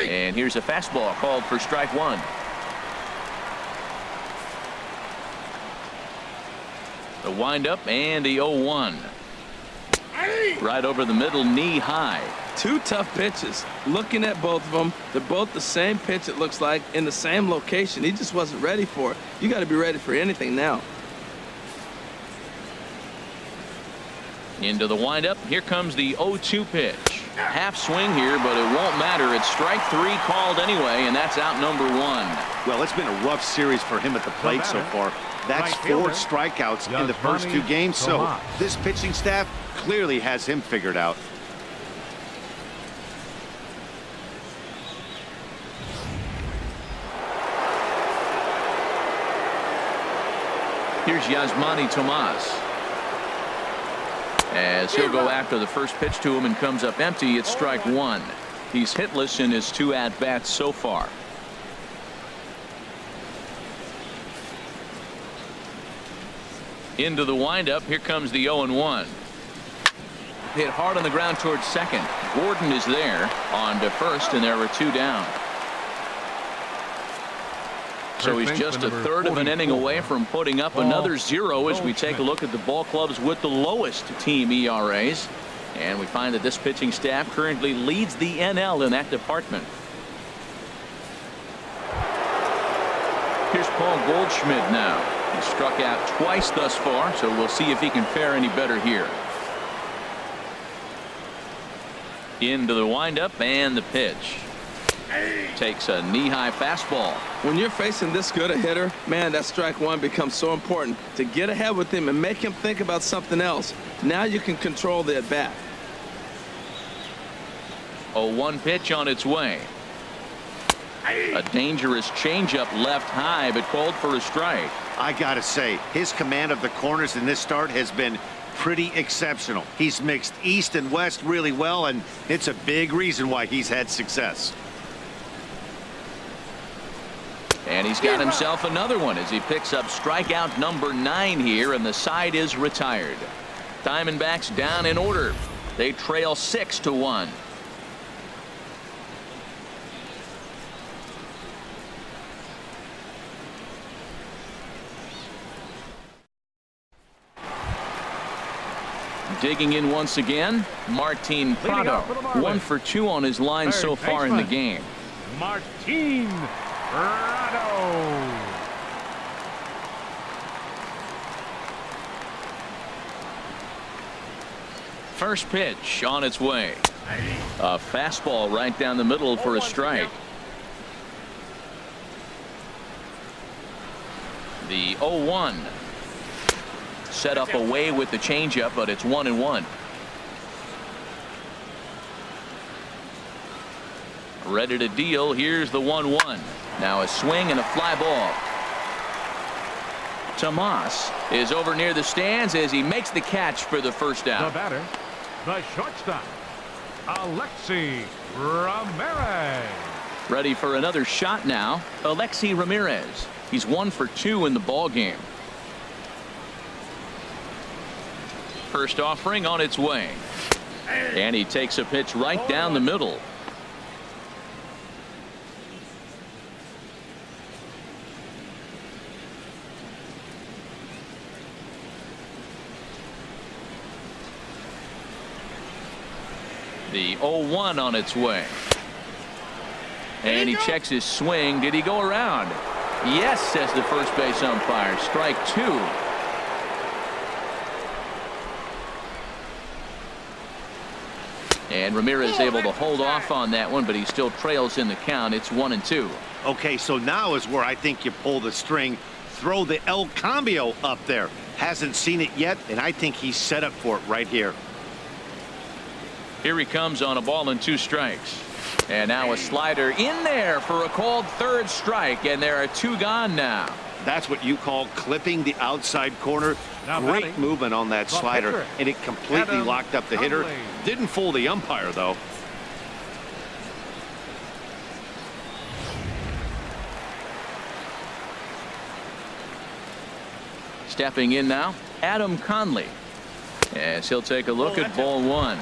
And here's a fastball called for strike one. The windup and the 0-1. Right over the middle, knee high. Two tough pitches. Looking at both of them, they're both the same pitch, it looks like, in the same location. He just wasn't ready for it. You got to be ready for anything now. Into the windup. Here comes the 0-2 pitch. Half swing here, but it won't matter. It's strike three called anyway, and that's out number one. Well, it's been a rough series for him at the plate so far. That's 4 strikeouts in the first 2 games, so this pitching staff clearly has him figured out. Here's Yasmani Tomas. As he'll go after the first pitch to him and comes up empty. It's strike one. He's hitless in his 2 at-bats so far. Into the windup. Here comes the 0-1. Hit hard on the ground towards second. Gordon is there on to first, and there are 2 down. So he's just a third of an inning away from putting up another 0 as we take a look at the ball clubs with the lowest team ERAs. And we find that this pitching staff currently leads the NL in that department. Here's Paul Goldschmidt now. He struck out twice thus far, so we'll see if he can fare any better here. Into the windup and the pitch. Takes a knee-high fastball. When you're facing this good a hitter, man, that strike one becomes so important. To get ahead with him and make him think about something else. Now you can control the at-bat. 0-1 pitch on its way. A dangerous changeup left high, but called for a strike. I gotta say, his command of the corners in this start has been pretty exceptional. He's mixed east and west really well, and it's a big reason why he's had success. And he's got himself another one as he picks up strikeout number 9 here, and the side is retired. Diamondbacks down in order. They trail 6-1. Digging in once again, Martin Prado. 1 for 2 on his line so far in the game. Martin Prado. First pitch on its way. A fastball right down the middle for a strike. The 0-1. Set up away with the changeup, but it's 1-1. Ready to deal. Here's the 1-1. Now a swing and a fly ball. Tomas is over near the stands as he makes the catch for the first out. The batter, the shortstop, Alexi Ramirez. Ready for another shot now. Alexi Ramirez. He's 1 for 2 in the ball game. First offering on its way. And he takes a pitch right down the middle. The 0-1 on its way. And he checks his swing. Did he go around? Yes, says the first base umpire. Strike 2. And Ramirez able to hold off on that one, but he still trails in the count. It's 1-2. Okay, so now is where I think you pull the string. Throw the El Cambio up there. Hasn't seen it yet, and I think he's set up for it right here. Here he comes on a ball and 2 strikes. And now a slider in there for a called third strike, and there are 2 gone now. That's what you call clipping the outside corner. Great movement on that slider, and it completely locked up the hitter. Didn't fool the umpire, though. Stepping in now, Adam Conley. As he'll take a look at ball 1.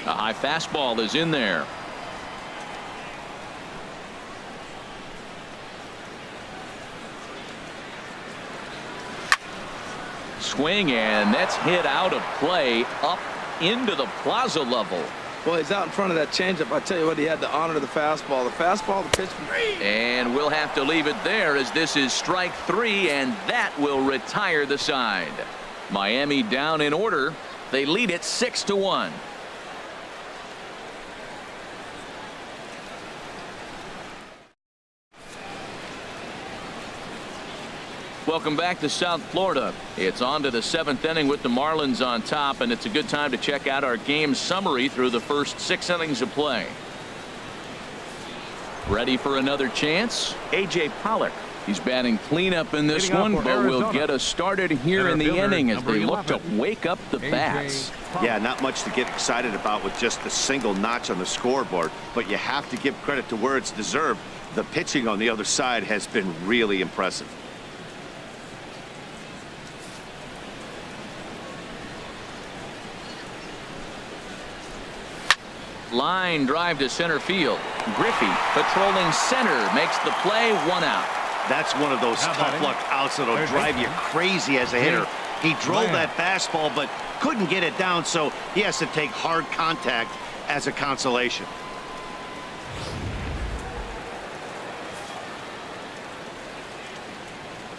A high fastball is in there. Swing, and that's hit out of play up into the plaza level. Well, he's out in front of that changeup. I tell you what, he had to honor the fastball. The pitch. And we'll have to leave it there, as this is strike 3, and that will retire the side. Miami down in order. They lead it 6-1. Welcome back to South Florida. It's on to the 7th inning with the Marlins on top, and it's a good time to check out our game summary through the first 6 innings of play. Ready for another chance? A.J. Pollock. He's batting cleanup in this one, but will get us started here in the inning as they look to wake up the bats. Yeah, not much to get excited about with just a single notch on the scoreboard, but you have to give credit to where it's deserved. The pitching on the other side has been really impressive. Line drive to center field. Griffey patrolling center makes the play, 1 out. That's one of those tough luck outs that'll drive you crazy as a hitter. He drove that fastball but couldn't get it down, so he has to take hard contact as a consolation.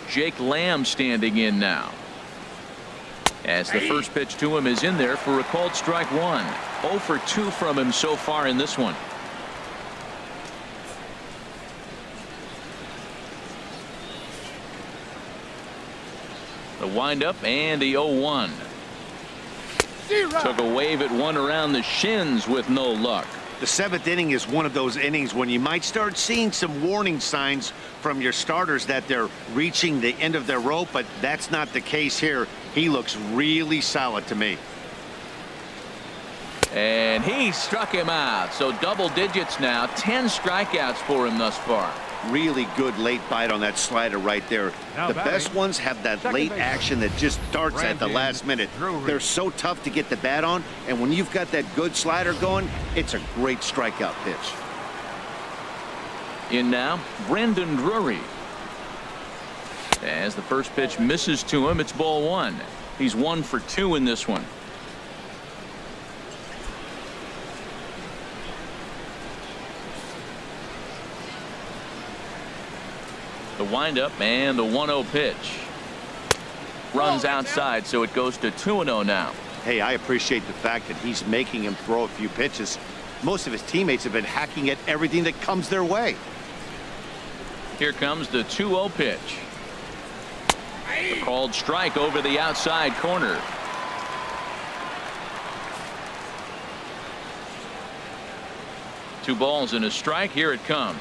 Jake Lamb standing in now, as the first pitch to him is in there for a called strike 1. 0 for 2 from him so far in this one. The windup and the 0-1. Took a wave at one around the shins with no luck. The 7th inning is one of those innings when you might start seeing some warning signs from your starters that they're reaching the end of their rope, but that's not the case here. He looks really solid to me. And he struck him out. So double digits now. 10 strikeouts for him thus far. Really good late bite on that slider right there. The best ones have that late action that just starts at the last minute. They're so tough to get the bat on, and when you've got that good slider going, it's a great strikeout pitch. In now, Brandon Drury. As the first pitch misses to him, it's ball 1. He's 1 for 2 in this one. The windup and the 1-0 pitch. Runs outside, so it goes to 2-0 now. Hey, I appreciate the fact that he's making him throw a few pitches. Most of his teammates have been hacking at everything that comes their way. Here comes the 2-0 pitch. A called strike over the outside corner. Two balls and a strike. Here it comes.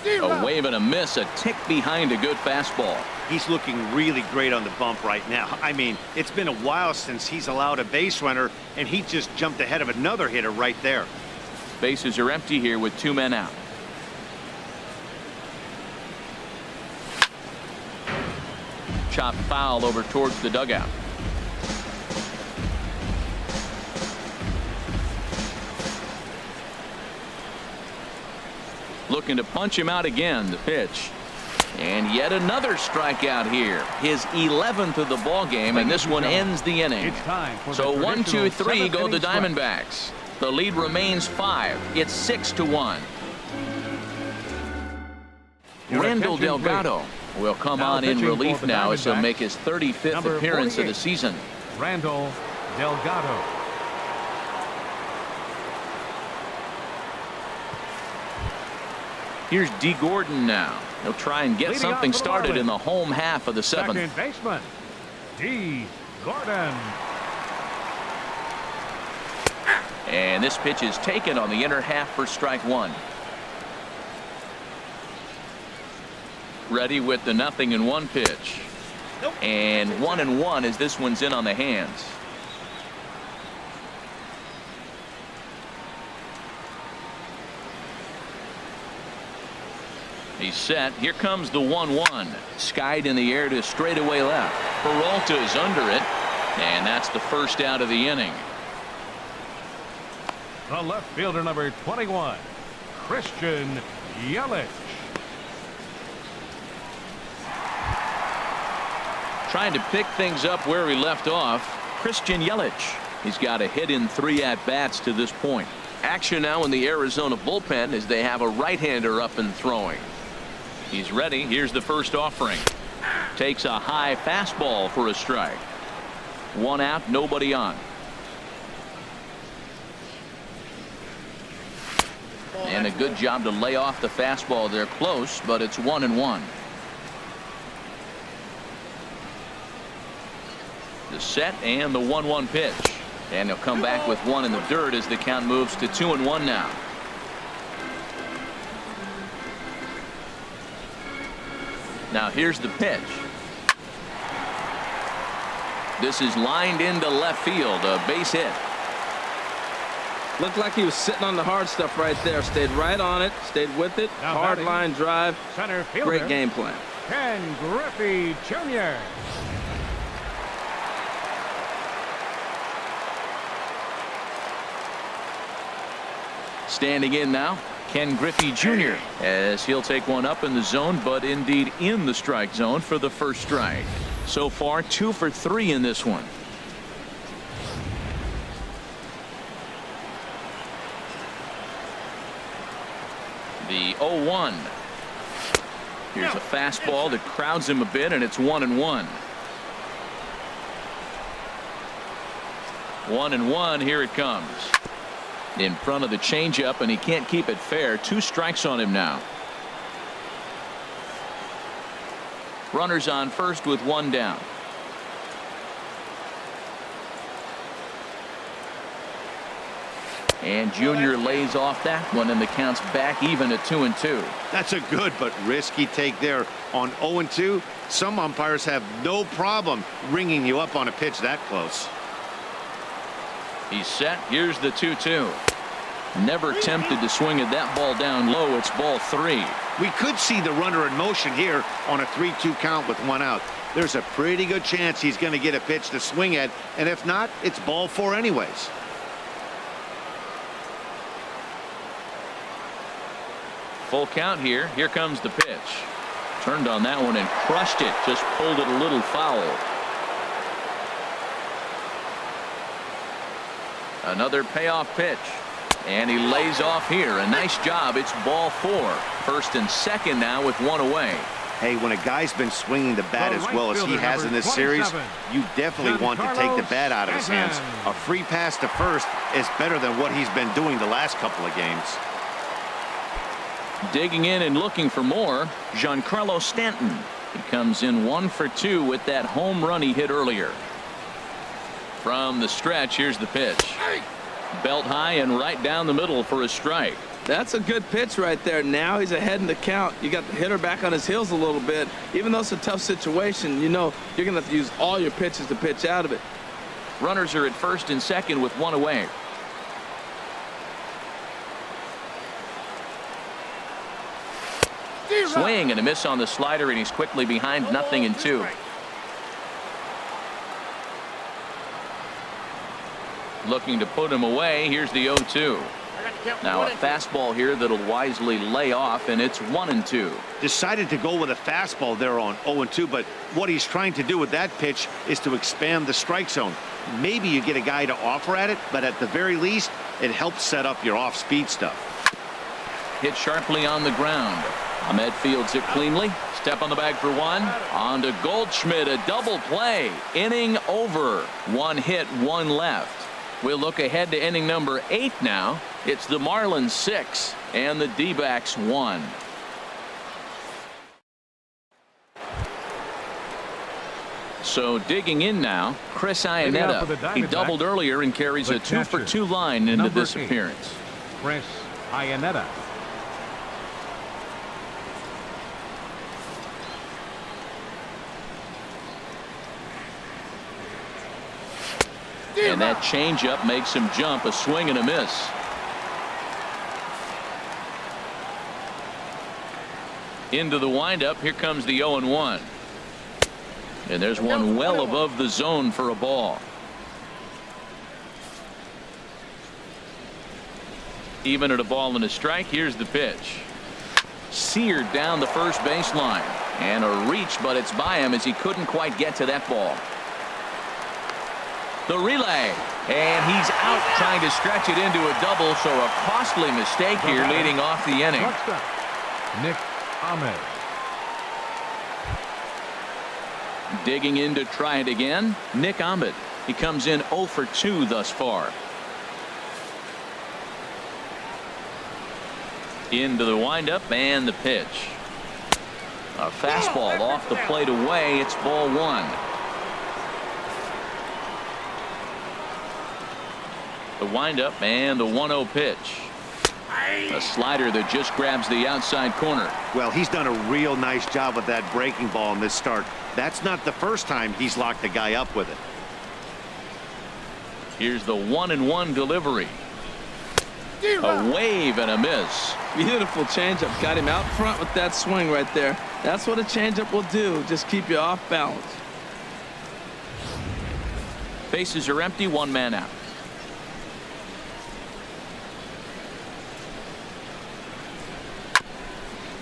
A wave and a miss, a tick behind a good fastball. He's looking really great on the bump right now. I mean, it's been a while since he's allowed a base runner, and he just jumped ahead of another hitter right there. Bases are empty here with 2 men out. Chopped foul over towards the dugout. Looking to punch him out again. The pitch. And yet another strikeout here. His 11th of the ball game, and this one ends the inning. So 1, 2, 3 go the Diamondbacks. The lead remains 5. It's 6-1. Randall Delgado will come on in relief now as he'll make his 35th appearance of the season. Randall Delgado. Here's D. Gordon now. He'll try and get something started in the home half of the 7th. Second baseman, D. Gordon. And this pitch is taken on the inner half for strike 1. Ready with the 0-1 pitch. And 1-1 as this one's in on the hands. He's set. Here comes the 1-1. Skied in the air to straightaway left. Peralta is under it. And that's the first out of the inning. The left fielder, number 21, Christian Yelich. Trying to pick things up where he left off, Christian Yelich. He's got a hit in 3 at-bats to this point. Action now in the Arizona bullpen as they have a right-hander up and throwing. He's ready. Here's the first offering. Takes a high fastball for a strike. 1 out, nobody on. And a good job to lay off the fastball there close, but it's 1-1. The set and the 1-1 pitch. And he'll come back with 1 in the dirt as the count moves to 2-1 now. Now here's the pitch. This is lined into left field, a base hit. Looked like he was sitting on the hard stuff right there. Stayed right on it, stayed with it. Now Hard batting, line drive. Center fielder, Great game plan. Ken Griffey Jr. Standing in now, Ken Griffey Jr. as he'll take one up in the zone, but indeed in the strike zone for the first strike. So far 2 for 3 in this one. The 0-1. Here's a fastball that crowds him a bit, and it's 1-1. 1-1. Here it comes. In front of the changeup, and he can't keep it fair. 2 strikes on him now. Runners on first with 1 down. And Junior lays off that one, and the count's back even at 2-2. That's a good but risky take there on 0-2. Some umpires have no problem ringing you up on a pitch that close. He's set. Here's the 2-2. Never tempted to swing at that ball down low. It's ball 3. We could see the runner in motion here on a 3-2 count with 1 out. There's a pretty good chance he's going to get a pitch to swing at, and if not, it's ball 4 anyways. Full count here. Here comes the pitch. Turned on that one and crushed it. Just pulled it a little foul. Another payoff pitch. And he lays off here. A nice job. It's ball 4. First and second now with 1 away. Hey, when a guy's been swinging the bat as well as he has in this series, you definitely want to take the bat out of his hands. A free pass to first is better than what he's been doing the last couple of games. Digging in and looking for more, Giancarlo Stanton. He comes in 1 for 2 with that home run he hit earlier. From the stretch, here's the pitch. Belt high and right down the middle for a strike. That's a good pitch right there. Now he's ahead in the count. You got the hitter back on his heels a little bit. Even though it's a tough situation, you know you're going to have to use all your pitches to pitch out of it. Runners are at first and second with 1 away. Swing and a miss on the slider, and he's quickly behind 0-2. Looking to put him away. Here's the 0-2. Now a fastball here that'll wisely lay off, and it's 1-2. Decided to go with a fastball there on 0-2, but what he's trying to do with that pitch is to expand the strike zone. Maybe you get a guy to offer at it, but at the very least, it helps set up your off-speed stuff. Hit sharply on the ground. Ahmed fields it cleanly. Step on the bag for 1. On to Goldschmidt, a double play. Inning over. 1 hit, 1 left. We'll look ahead to inning number 8 now. It's the Marlins 6 and the D-backs 1. So digging in now, Chris Iannetta. He doubled earlier and carries a 2 for 2 line into this appearance. Chris Iannetta. And that changeup makes him jump. A swing and a miss. Into the windup. Here comes the 0-1. And there's one well above the zone for a ball. Even at a ball and a strike, here's the pitch. Seared down the first baseline. And a reach, but it's by him as he couldn't quite get to that ball. The relay. And he's out trying to stretch it into a double, so a costly mistake here leading off the inning. Nick Ahmed. Digging in to try it again, Nick Ahmed. He comes in 0 for 2 thus far. Into the windup and the pitch. A fastball off the plate away. It's ball 1. The windup and the 1-0 pitch. A slider that just grabs the outside corner. Well, he's done a real nice job with that breaking ball in this start. That's not the first time he's locked the guy up with it. Here's the 1-1 delivery. A wave and a miss. Beautiful changeup. Got him out front with that swing right there. That's what a changeup will do. Just keep you off balance. Bases are empty. 1 man out.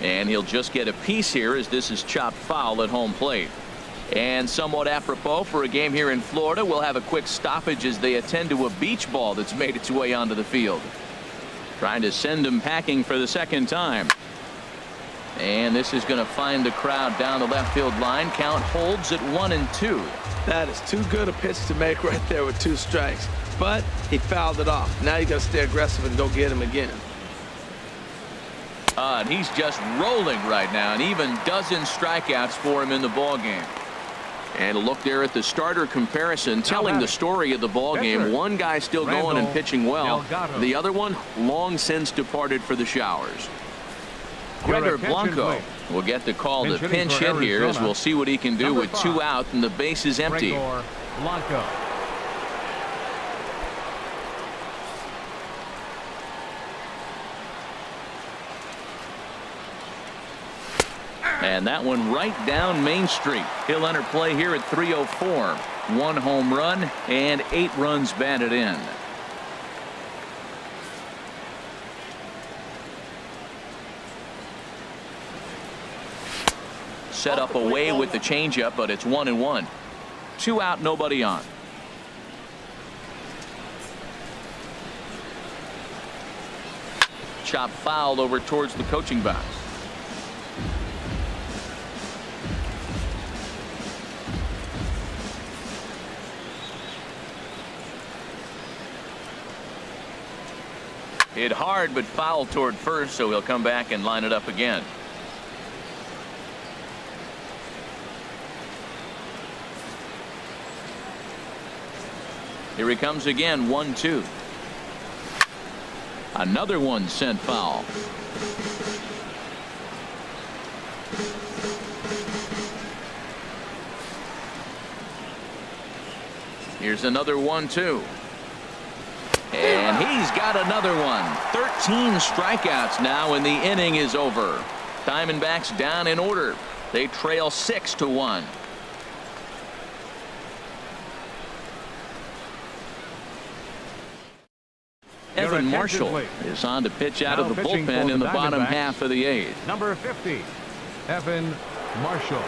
And he'll just get a piece here as this is chopped foul at home plate. And somewhat apropos for a game here in Florida, we'll have a quick stoppage as they attend to a beach ball that's made its way onto the field. Trying to send him packing for the second time. And this is going to find the crowd down the left field line. Count holds at 1-2. That is too good a pitch to make right there with 2 strikes. But he fouled it off. Now you got to stay aggressive and go get him again. And he's just rolling right now, and even dozen strikeouts for him in the ball game. And a look there at the starter comparison, telling the story of the ball game. One guy still going and pitching well. The other one long since departed for Showers. Gregor Blanco will get the call to pinch hit here, as we'll see what he can do with 2 out and the base is empty. Blanco. And that one right down Main Street. He'll enter play here at 3:04. 1 home run and 8 runs batted in. Set up away with the changeup, but it's 1-1. 2 out, nobody on. Chop foul over towards the coaching box. Hit hard, but foul toward first, so he'll come back and line it up again. Here he comes again, 1-2. Another one sent foul. Here's another 1-2. And he's got another one. 13 strikeouts now, and the inning is over. Diamondbacks down in order. They trail 6-1. Evan Marshall is on to pitch out of the bullpen in the bottom half of the 8th. Number 50, Evan Marshall.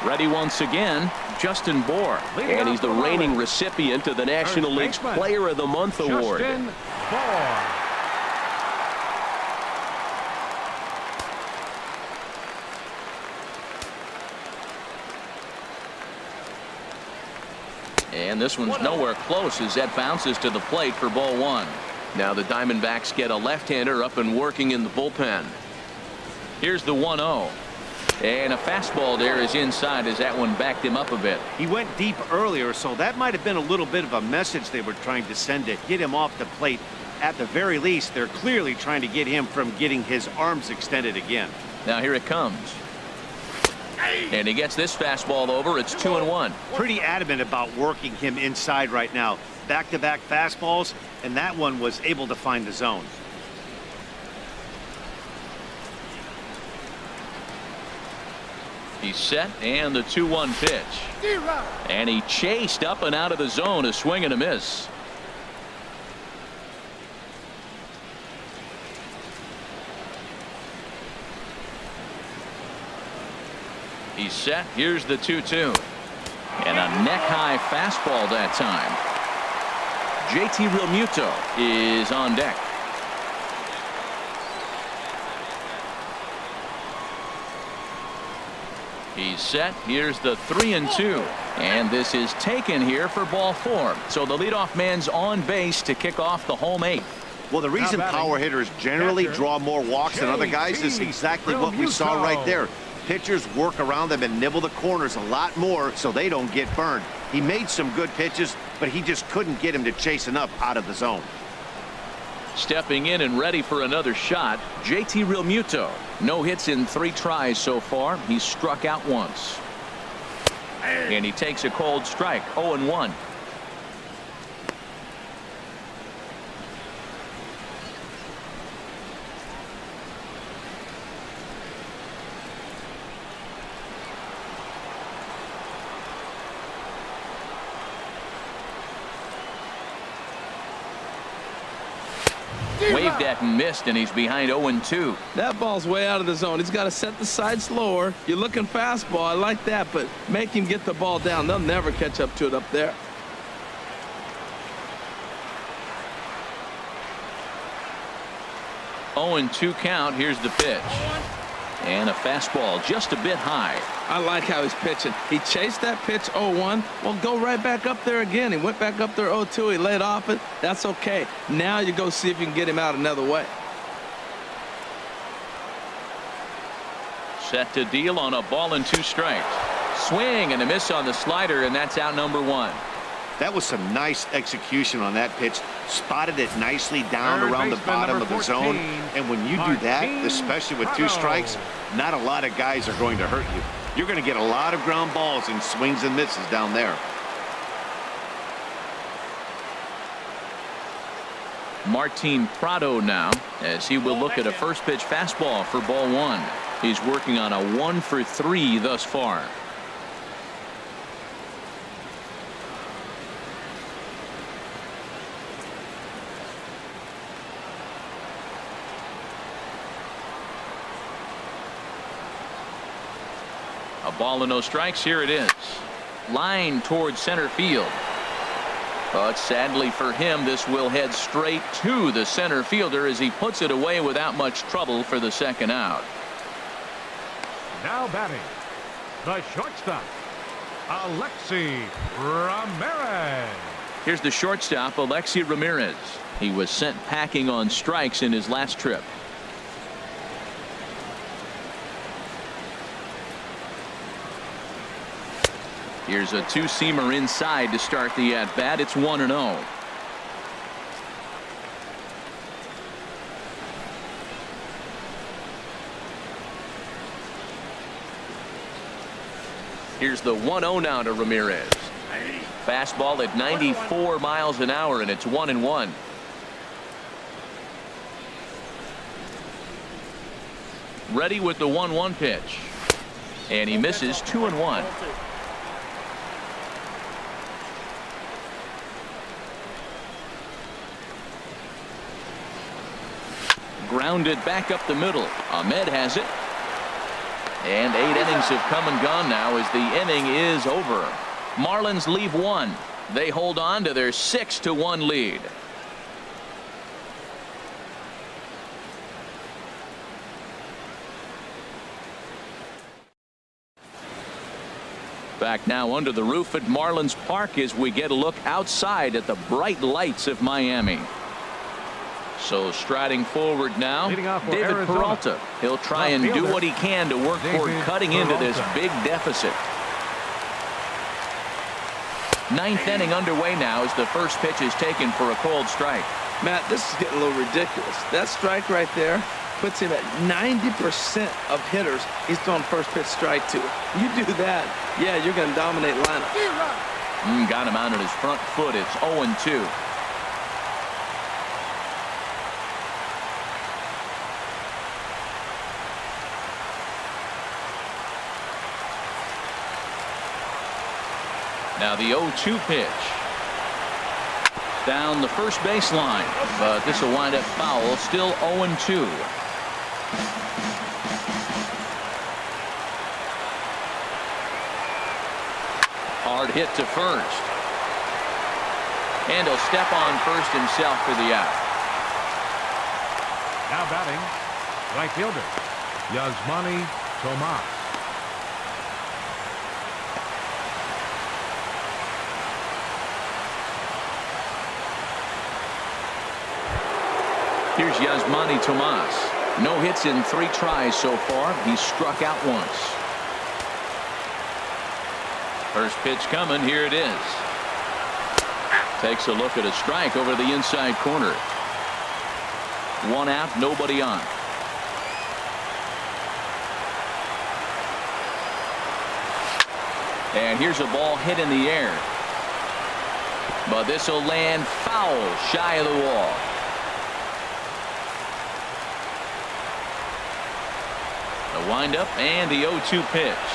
Ready once again, Justin Bour. And he's the reigning recipient of the National League's Player of the Month award. Justin Bour. And this one's nowhere close as that bounces to the plate for ball 1. Now the Diamondbacks get a left-hander up and working in the bullpen. Here's the 1-0. And a fastball there is inside as that one backed him up a bit. He went deep earlier, so that might have been a little bit of a message they were trying to send to get him off the plate. At the very least, they're clearly trying to get him from getting his arms extended again. Now here it comes. And he gets this fastball over. It's 2-1. Pretty adamant about working him inside right now. Back-to-back fastballs, and that one was able to find the zone. He's set, and the 2-1 pitch. And he chased up and out of the zone, a swing and a miss. He's set. Here's the 2-2. And a neck-high fastball that time. JT Realmuto is on deck. He's set. Here's the 3-2. And this is taken here for ball 4. So the leadoff man's on base to kick off the home 8th. Well, the reason power hitters generally draw more walks than other guys is exactly what we saw right there. Pitchers work around them and nibble the corners a lot more so they don't get burned. He made some good pitches, but he just couldn't get him to chase enough out of the zone. Stepping in and ready for another shot, JT Realmuto. No hits in 3 tries so far. He's struck out once. And he takes a cold strike. 0-1. Waved at and missed, and he's behind 0-2. That ball's way out of the zone. He's got to set the side slower. You're looking fastball. I like that, but make him get the ball down. They'll never catch up to it up there. Oh, 2 count. Here's the pitch. And a fastball just a bit high. I like how he's pitching. He chased that pitch 0-1. Well, go right back up there again. He went back up there 0-2. He laid off it. That's okay. Now you go see if you can get him out another way. Set to deal on a ball and 2 strikes. Swing and a miss on the slider, and that's out number 1. That was some nice execution on that pitch. Spotted it nicely down around the bottom of the zone. And when you do that, especially with 2 strikes, not a lot of guys are going to hurt you. You're going to get a lot of ground balls and swings and misses down there. Martin Prado now, as he will look at a first pitch fastball for ball 1. He's working on a 1 for 3 thus far. A ball and no strikes. Here it is. Line towards center field. But sadly for him, this will head straight to the center fielder as he puts it away without much trouble for the second out. Now batting, the shortstop, Alexi Ramirez. Here's the shortstop, Alexi Ramirez. He was sent packing on strikes in his last trip. Here's a 2-seamer inside to start the at-bat. It's 1-0. Here's the 1-0 now to Ramirez. Fastball at 94 miles an hour, and it's 1-1. Ready with the 1-1 pitch. And he misses. 2-1. Grounded back up the middle. Ahmed has it. And 8 innings have come and gone now as the inning is over. Marlins leave 1. They hold on to their 6-1 lead. Back now under the roof at Marlins Park as we get a look outside at the bright lights of Miami. So striding forward now, David Arizona. Peralta. He'll try and do what he can to work toward cutting into this big deficit. 9th inning underway now as the first pitch is taken for a cold strike. Matt, this is getting a little ridiculous. That strike right there puts him at 90% of hitters he's throwing first pitch strike to. You do that, yeah, you're going to dominate lineup. Got him out on his front foot. It's 0-2. Now the 0-2 pitch. Down the first baseline, but this will wind up foul. Still 0-2. Hard hit to first. And he'll step on first himself for the out. Now batting, right fielder, Yasmani Tomas. Here's Yasmani Tomas. No hits in 3 tries so far. He's struck out once. First pitch coming. Here it is. Takes a look at a strike over the inside corner. 1 out, nobody on. And here's a ball hit in the air. But this will land foul shy of the wall. The windup and the 0-2 pitch.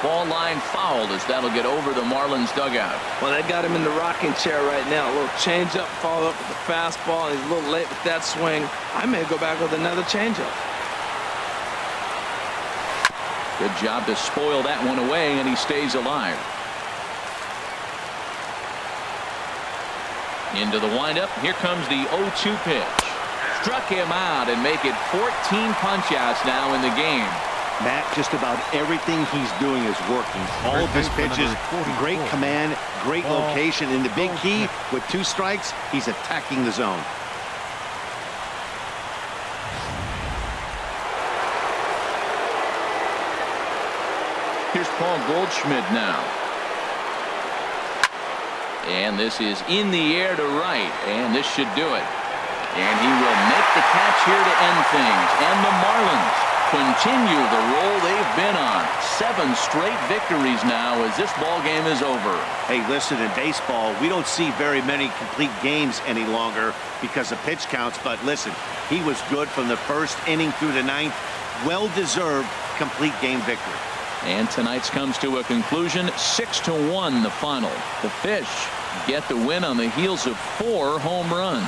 Ball line fouled as that'll get over the Marlins dugout. Well, they got him in the rocking chair right now. A little changeup, follow up with the fastball. He's a little late with that swing. I may go back with another changeup. Good job to spoil that one away, and he stays alive. Into the windup. Here comes the 0-2 pitch. Struck him out and make it 14 punch-outs now in the game. Matt, just about everything he's doing is working. All of his pitches, great command, great location. And the big key, with 2 strikes, he's attacking the zone. Here's Paul Goldschmidt now. And this is in the air to right, and this should do it. And he will make the catch here to end things. And the Marlins continue the roll they've been on. 7 straight victories now as this ball game is over. Hey, listen, in baseball, we don't see very many complete games any longer because of pitch counts. But listen, he was good from the first inning through the 9th. Well-deserved complete game victory. And tonight's comes to a conclusion. 6-1 the final. The Fish get the win on the heels of 4 home runs.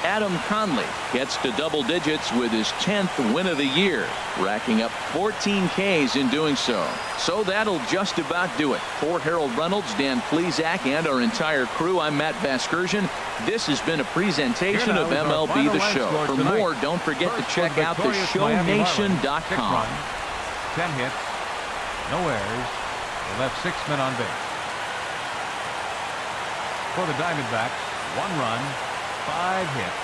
Adam Conley gets to double digits with his 10th win of the year, racking up 14 Ks in doing so. So that'll just about do it. For Harold Reynolds, Dan Plesac, and our entire crew, I'm Matt Vasgersian. This has been a presentation of MLB The Show. For more, don't forget to check out theshownation.com. 10 hits, no errors. They left 6 men on base. For the Diamondbacks, 1 run, 5 hits,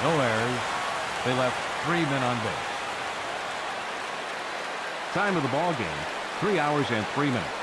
no errors. They left 3 men on base. Time of the ball game, 3 hours and 3 minutes.